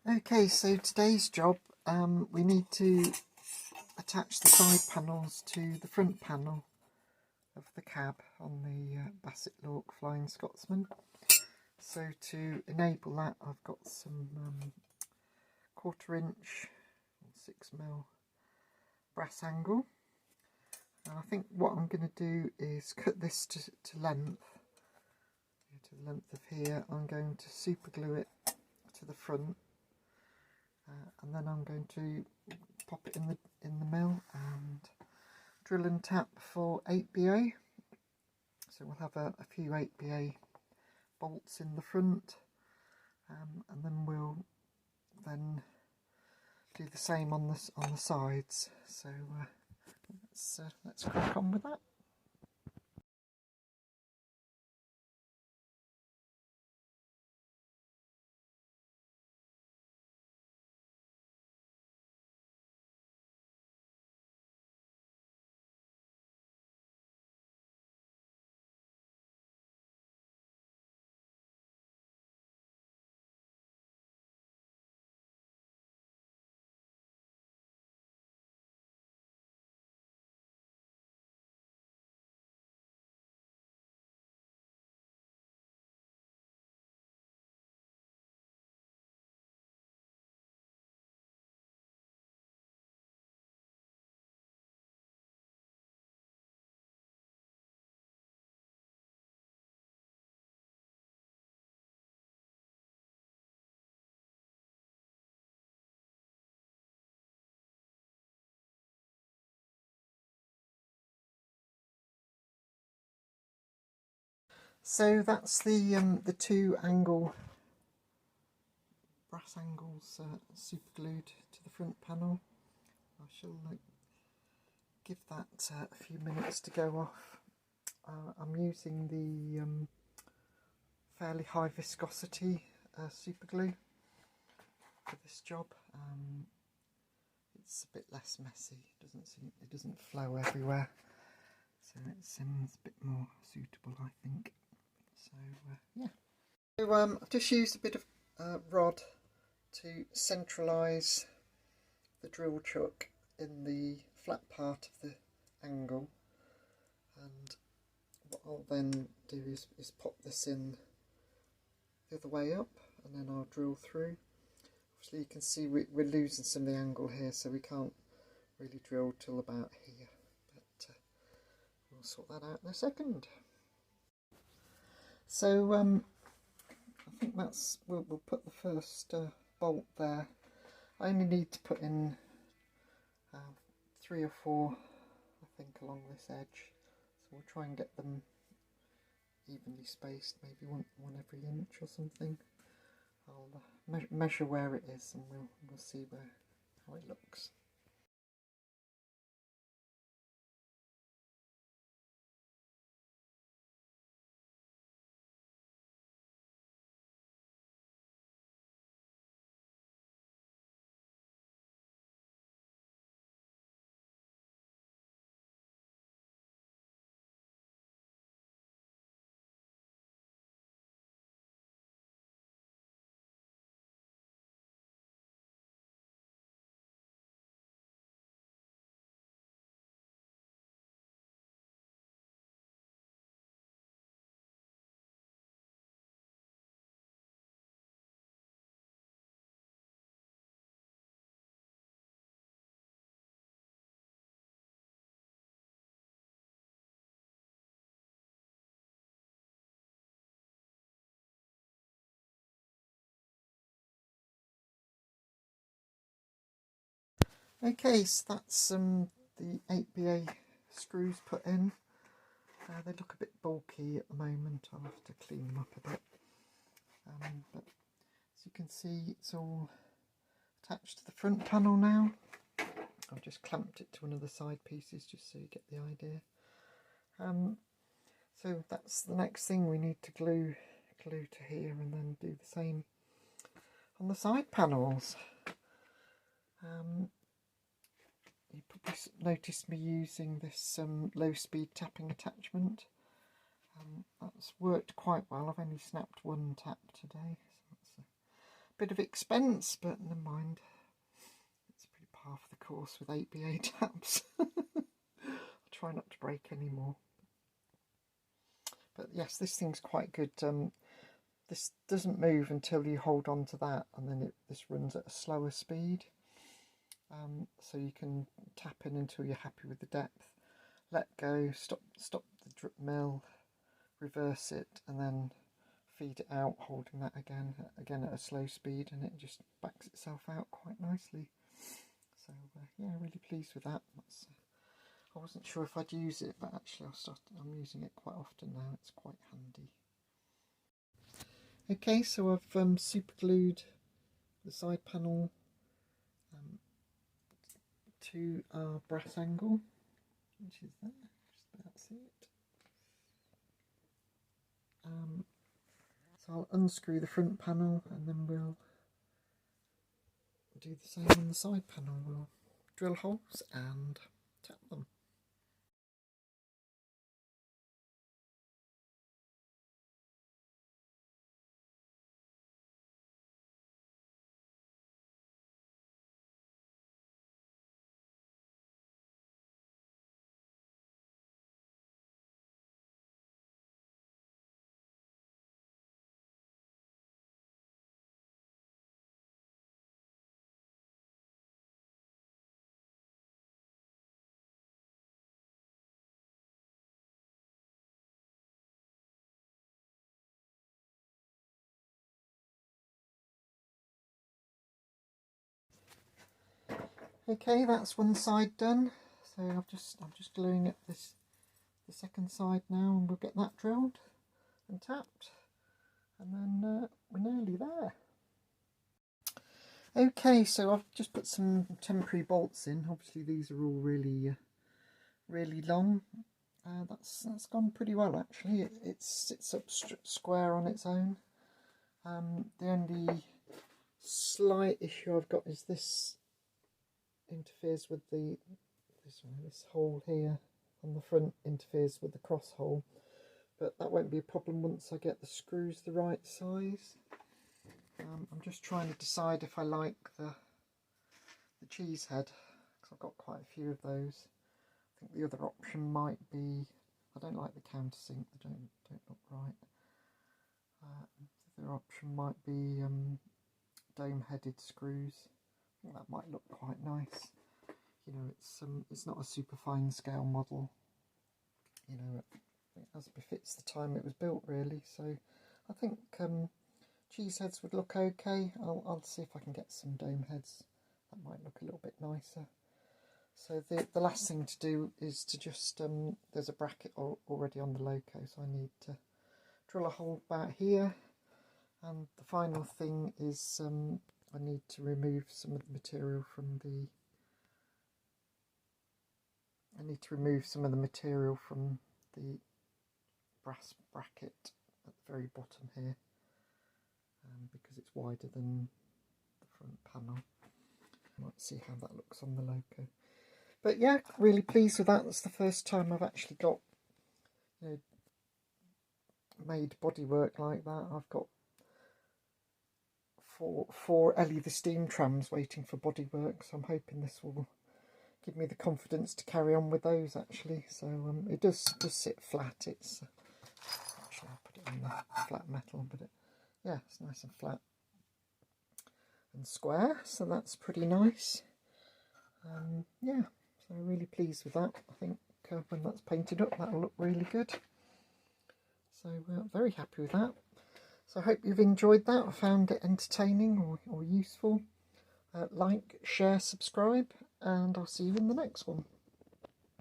Okay, so today's job, we need to attach the side panels to the front panel of the cab on the Bassett-Lowke Flying Scotsman. So to enable that, I've got some 1/4 inch or 6mm brass angle. And I think what I'm going to do is cut this to length, to the length of here. I'm going to super glue it to the front. And then I'm going to pop it in the mill and drill and tap for 8BA. So we'll have a few 8BA bolts in the front, and then we'll do the same on the sides. So let's crack on with that. So that's the two brass angles super glued to the front panel. I shall give that a few minutes to go off. I'm using the fairly high viscosity super glue for this job. It's a bit less messy. It doesn't flow everywhere, so it seems a bit more suitable, I think. So yeah. So I've just used a bit of rod to centralise the drill chuck in the flat part of the angle, and what I'll then do is pop this in the other way up, and then I'll drill through. Obviously you can see we're losing some of the angle here, so we can't really drill till about here, but we'll sort that out in a second. So I think we'll put the first bolt there. I only need to put in 3 or 4, I think, along this edge, so we'll try and get them evenly spaced, maybe one every inch or something. I'll measure where it is, and we'll see how it looks. Okay, so that's the 8BA screws put in. They look a bit bulky at the moment. I'll have to clean them up a bit. But as you can see, it's all attached to the front panel now. I've just clamped it to one of the side pieces just so you get the idea. So that's the next thing. We need to glue to here, and then do the same on the side panels. You probably noticed me using this low speed tapping attachment. That's worked quite well. I've only snapped one tap today, so that's bit of expense, but never mind. It's pretty par for the course with 8BA tabs. I'll try not to break any more. But yes, this thing's quite good. This doesn't move until you hold on to that, and then this runs at a slower speed. So you can tap in until you're happy with the depth, let go, stop the drip mill, reverse it, and then feed it out, holding that again at a slow speed, and it just backs itself out quite nicely. So yeah, really pleased with that. I wasn't sure if I'd use it, but actually I'm using it quite often now. It's quite handy. Okay, so I've super glued the side panel to our brass angle, which is there. Just about see it. So I'll unscrew the front panel, and then we'll do the same on the side panel. We'll drill holes and tap them. Okay, that's one side done. So I'm just gluing at the second side now, and we'll get that drilled and tapped, and then we're nearly there. Okay, so I've just put some temporary bolts in. Obviously these are all really long. That's gone pretty well actually. It sits up square on its own. The only slight issue I've got is this interferes with this hole here on the front, interferes with the cross hole, but that won't be a problem once I get the screws the right size. I'm just trying to decide if I like the cheese head, because I've got quite a few of those. I think the other option might be, I don't like the countersink, they don't look right. The other option might be dome-headed screws. I think that might look quite nice. You know, it's not a super fine scale model. You know, it as befits the time it was built, really. So I think cheese heads would look okay. I'll see if I can get some dome heads. That might look a little bit nicer. So the last thing to do is to just there's a bracket already on the loco, so I need to drill a hole about here. And the final thing is I need to remove some of the material from the brass bracket at the very bottom here, because it's wider than the front panel. Might see how that looks on the loco. But yeah, really pleased with that. That's the first time I've actually got, you know, made bodywork like that. I've got four Ellie the steam trams waiting for bodywork, so I'm hoping this will give me the confidence to carry on with those actually. So it does sit flat. It's actually I'll put it on the flat metal, but yeah, it's nice and flat and square, so that's pretty nice. Yeah, so really pleased with that. I think when that's painted up, that'll look really good. So very happy with that. So I hope you've enjoyed that. I found it entertaining or useful. Like, share, subscribe, and I'll see you in the next one.